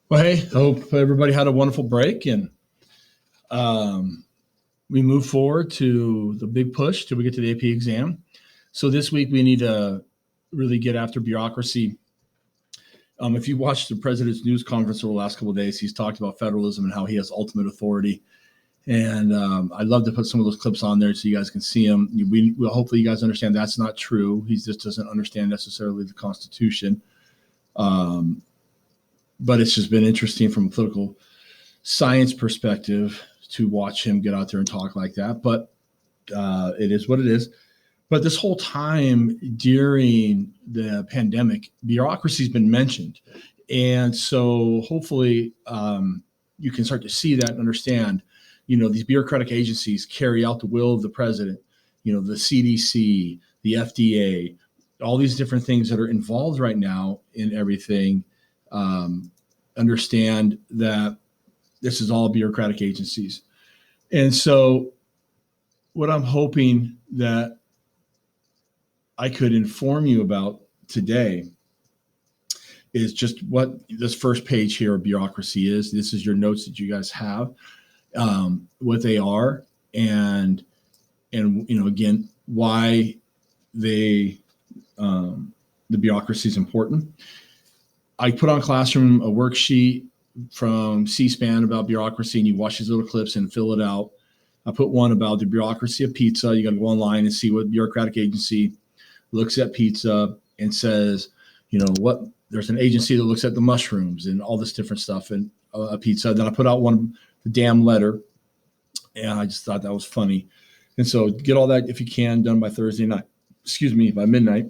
Well, hey, hope everybody had a wonderful break and we move forward to the big push till we get to the AP exam. So this week we need to really get after bureaucracy. If you watched the president's news conference over the last couple of days, he's talked about federalism and how he has ultimate authority. And I'd love to put some of those clips on there so you guys can see them. Hopefully you guys understand that's not true. He just doesn't understand necessarily the Constitution. But it's just been interesting from a political science perspective to watch him get out there and talk like that. But it is what it is. But this whole time during the pandemic, bureaucracy has been mentioned. And so hopefully you can start to see that and understand, these bureaucratic agencies carry out the will of the president, the CDC, the FDA, all these different things that are involved right now in everything. Understand that this is all bureaucratic agencies. And so what I'm hoping that I could inform you about today is just what this first page here of bureaucracy is. This is your notes that you guys have, what they are, and again, why the bureaucracy is important. I put on Classroom a worksheet from C-SPAN about bureaucracy, and you watch these little clips and fill it out. I put one about the bureaucracy of pizza. You got to go online and see what bureaucratic agency looks at pizza and says, there's an agency that looks at the mushrooms and all this different stuff and pizza. Then I put out the damn letter, and I just thought that was funny. And so get all that, if you can, done by by midnight.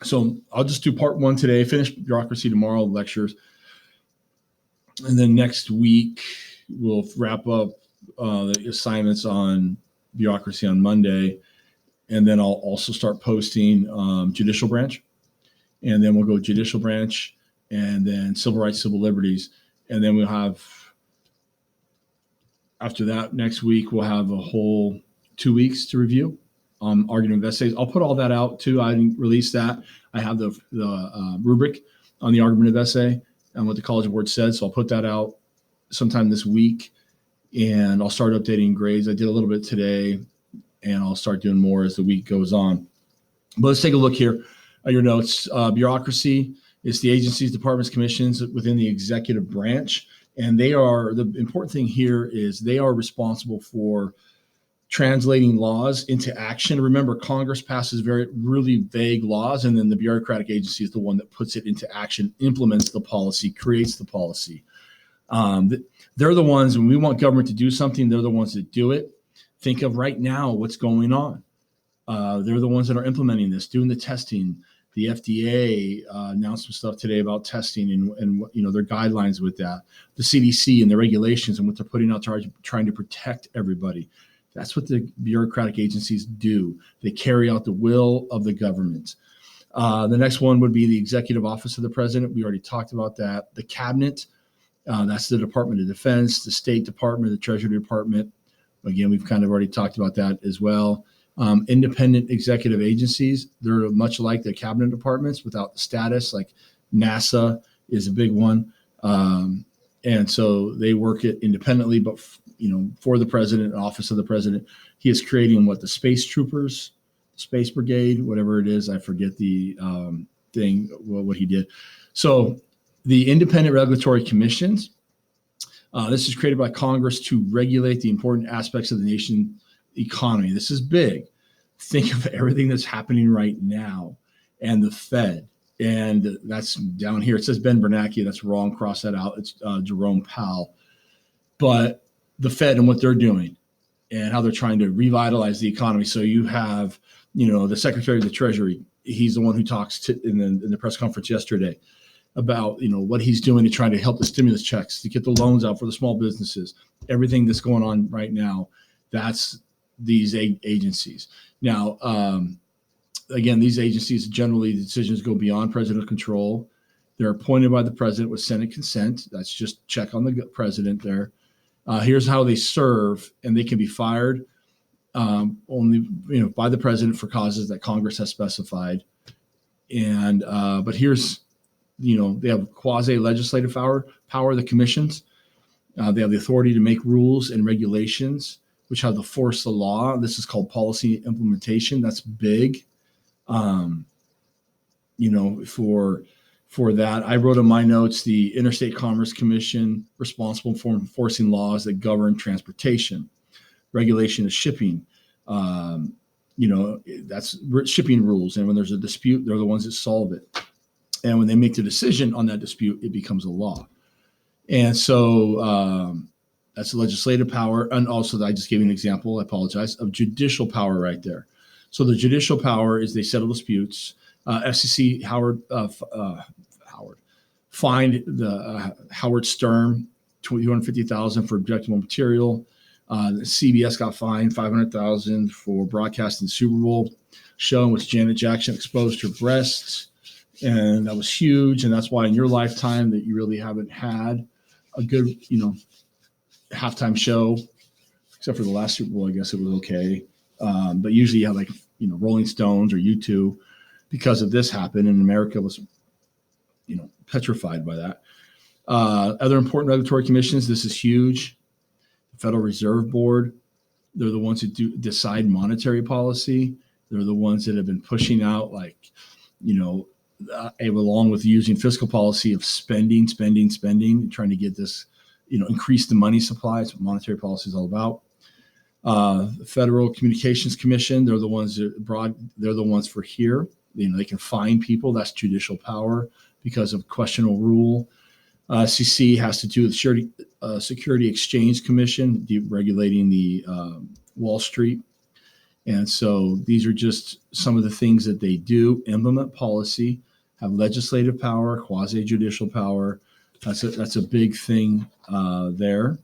So I'll just do part one today, finish bureaucracy tomorrow, lectures. And then next week, we'll wrap up the assignments on bureaucracy on Monday. And then I'll also start posting judicial branch. And then we'll go judicial branch and then civil rights, civil liberties. And then we'll have, after that, next week, we'll have a whole 2 weeks to review. Argument of essays. I'll put all that out too. I didn't release that. I have the rubric on the argument of essay and what the College of Words said. So I'll put that out sometime this week, and I'll start updating grades. I did a little bit today, and I'll start doing more as the week goes on. But let's take a look here at your notes. Bureaucracy is the agencies, departments, commissions within the executive branch. And the important thing here is they are responsible for translating laws into action. Remember, Congress passes really vague laws, and then the bureaucratic agency is the one that puts it into action, implements the policy, creates the policy. They're the ones, when we want government to do something, they're the ones that do it. Think of right now what's going on. They're the ones that are implementing this, doing the testing. The FDA announced some stuff today about testing and their guidelines with that. The CDC and the regulations and what they're putting out, trying to protect everybody. That's what the bureaucratic agencies do. They carry out the will of the government. The next one would be the executive office of the president. We already talked about that. The cabinet, that's the Department of Defense, the State Department, the Treasury Department. Again, we've kind of already talked about that as well. Independent executive agencies, they're much like the cabinet departments without the status, like NASA is a big one. And so they work it independently, but for the president, office of the president. He is creating the space troopers, space brigade, whatever it is. I forget the thing, what he did. So the independent regulatory commissions, this is created by Congress to regulate the important aspects of the nation economy. This is big. Think of everything that's happening right now and the Fed. And that's down here. It says Ben Bernanke. That's wrong. Cross that out. It's Jerome Powell. But the Fed and what they're doing and how they're trying to revitalize the economy. So you have, the Secretary of the Treasury. He's the one who talks in the press conference yesterday about, what he's doing to try to help the stimulus checks, to get the loans out for the small businesses, everything that's going on right now. That's these agencies. Now, again, these agencies, generally the decisions go beyond presidential control. They're appointed by the president with Senate consent. That's just check on the president there. Here's how they serve, and they can be fired only by the president for causes that Congress has specified. And but here's they have quasi-legislative power, the commissions. They have the authority to make rules and regulations, which have the force of law. This is called policy implementation. That's big. For that, I wrote in my notes the Interstate Commerce Commission, responsible for enforcing laws that govern transportation, regulation of shipping. That's shipping rules. And when there's a dispute, they're the ones that solve it. And when they make the decision on that dispute, it becomes a law. And so that's legislative power. And also, I just gave you an example, I apologize, of judicial power right there. So the judicial power is they settle disputes. FCC fined the Howard Stern $250,000 for objectionable material. CBS got fined $500,000 for broadcasting Super Bowl show in which Janet Jackson exposed her breasts, and that was huge. And that's why in your lifetime that you really haven't had a good, halftime show, except for the last Super Bowl. I guess it was okay, but usually you have Rolling Stones or U2. Because of this happened, and America was, petrified by that. Other important regulatory commissions. This is huge. The Federal Reserve Board. They're the ones that decide monetary policy. They're the ones that have been pushing out, along with using fiscal policy of spending, trying to get this, increase the money supply. That's what monetary policy is all about. The Federal Communications Commission. They're the ones they're the ones for here. They can fine people. That's judicial power because of questionable rule. SEC has to do with Security Exchange Commission, deregulating the Wall Street. And so these are just some of the things that they do: implement policy, have legislative power, quasi-judicial power. That's a big thing there.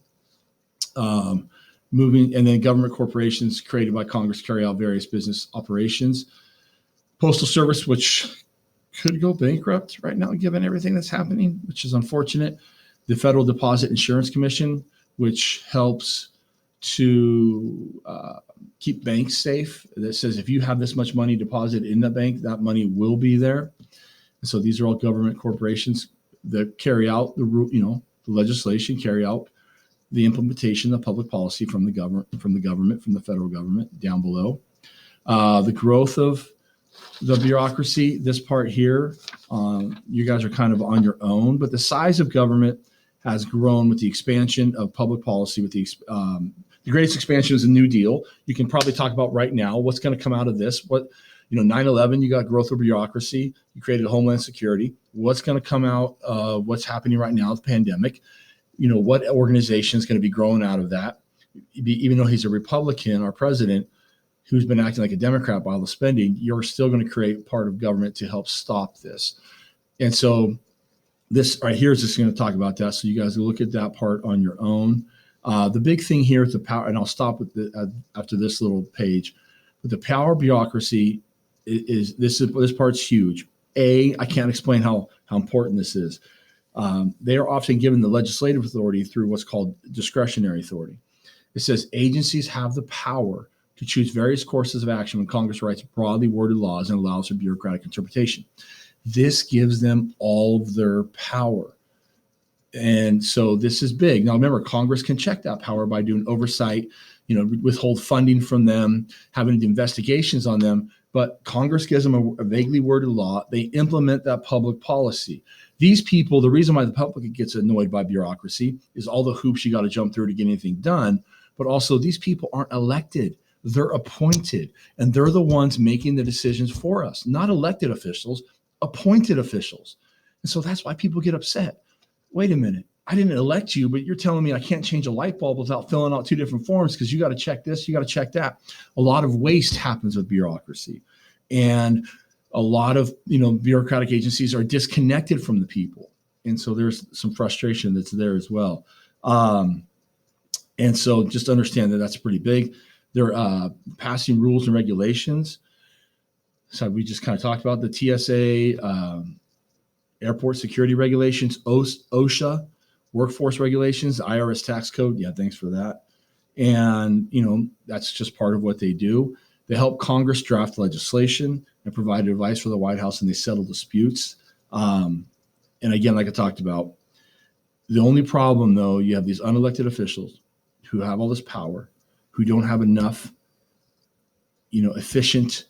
Moving, and then government corporations created by Congress carry out various business operations. Postal Service, which could go bankrupt right now, given everything that's happening, which is unfortunate. The Federal Deposit Insurance Commission, which helps to keep banks safe. That says if you have this much money deposited in the bank, that money will be there. And so these are all government corporations that carry out the legislation, carry out the implementation of public policy from the government, from the federal government down below. The growth of the bureaucracy, this part here, you guys are kind of on your own, but the size of government has grown with the expansion of public policy. With the greatest expansion is a New Deal. You can probably talk about right now what's going to come out of this. 9/11, you got growth of bureaucracy. You created Homeland Security. What's going to come out? What's happening right now? The pandemic. What organization is going to be growing out of that? Even though he's a Republican, our president, who's been acting like a Democrat by all the spending, you're still going to create part of government to help stop this. And so this right here is just going to talk about that. So you guys will look at that part on your own. The big thing here is the power, and I'll stop with after this little page. But the power bureaucracy is this part's huge. I can't explain how important this is. They are often given the legislative authority through what's called discretionary authority. It says agencies have the power to choose various courses of action when Congress writes broadly worded laws and allows for bureaucratic interpretation. This gives them all of their power. And so this is big. Now, remember, Congress can check that power by doing oversight, withhold funding from them, having investigations on them. But Congress gives them a vaguely worded law. They implement that public policy. These people, the reason why the public gets annoyed by bureaucracy is all the hoops you got to jump through to get anything done. But also, these people aren't elected. They're appointed, and they're the ones making the decisions for us, not elected officials, appointed officials. And so that's why people get upset. Wait a minute. I didn't elect you, but you're telling me I can't change a light bulb without filling out two different forms because you got to check this, you got to check that. A lot of waste happens with bureaucracy. And a lot of, bureaucratic agencies are disconnected from the people. And so there's some frustration that's there as well. And so just understand that that's pretty big. They're passing rules and regulations. So we just kind of talked about the TSA, airport security regulations, OSHA, workforce regulations, IRS tax code. Yeah, thanks for that. And, that's just part of what they do. They help Congress draft legislation and provide advice for the White House, and they settle disputes. And again, like I talked about, the only problem, though, you have these unelected officials who have all this power, who don't have enough, efficient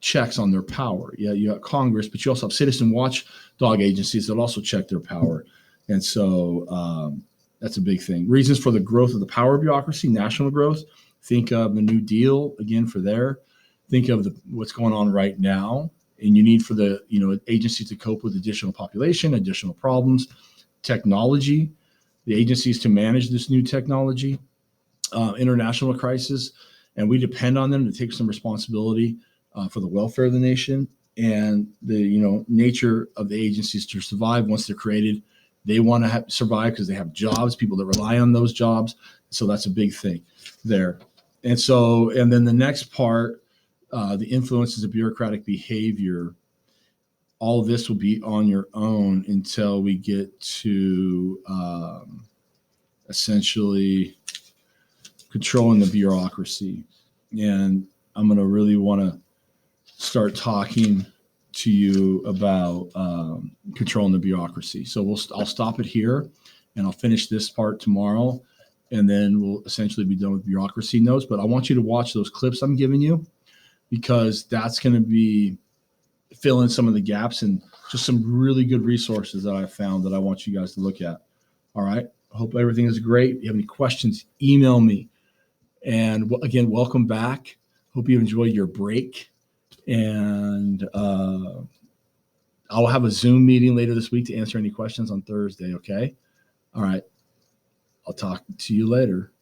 checks on their power. Yeah, you got Congress, but you also have citizen watchdog agencies that also check their power. And so that's a big thing. Reasons for the growth of the power bureaucracy, national growth. Think of the New Deal, again, for there. Think of what's going on right now. And you need for the agencies to cope with additional population, additional problems, technology, the agencies to manage this new technology, international crisis, and we depend on them to take some responsibility for the welfare of the nation and the nature of the agencies to survive once they're created. They want to survive because they have jobs, people that rely on those jobs. So that's a big thing there. And then the next part, the influences of bureaucratic behavior. All of this will be on your own until we get to essentially controlling the bureaucracy. And I'm going to really want to start talking to you about controlling the bureaucracy. So I'll stop it here, and I'll finish this part tomorrow, and then we'll essentially be done with bureaucracy notes. But I want you to watch those clips I'm giving you, because that's going to be fill in some of the gaps and just some really good resources that I found that I want you guys to look at. All right. I hope everything is great. If you have any questions, email me. And again, welcome back. Hope you enjoyed your break. And I'll have a Zoom meeting later this week to answer any questions on Thursday. Okay. All right. I'll talk to you later.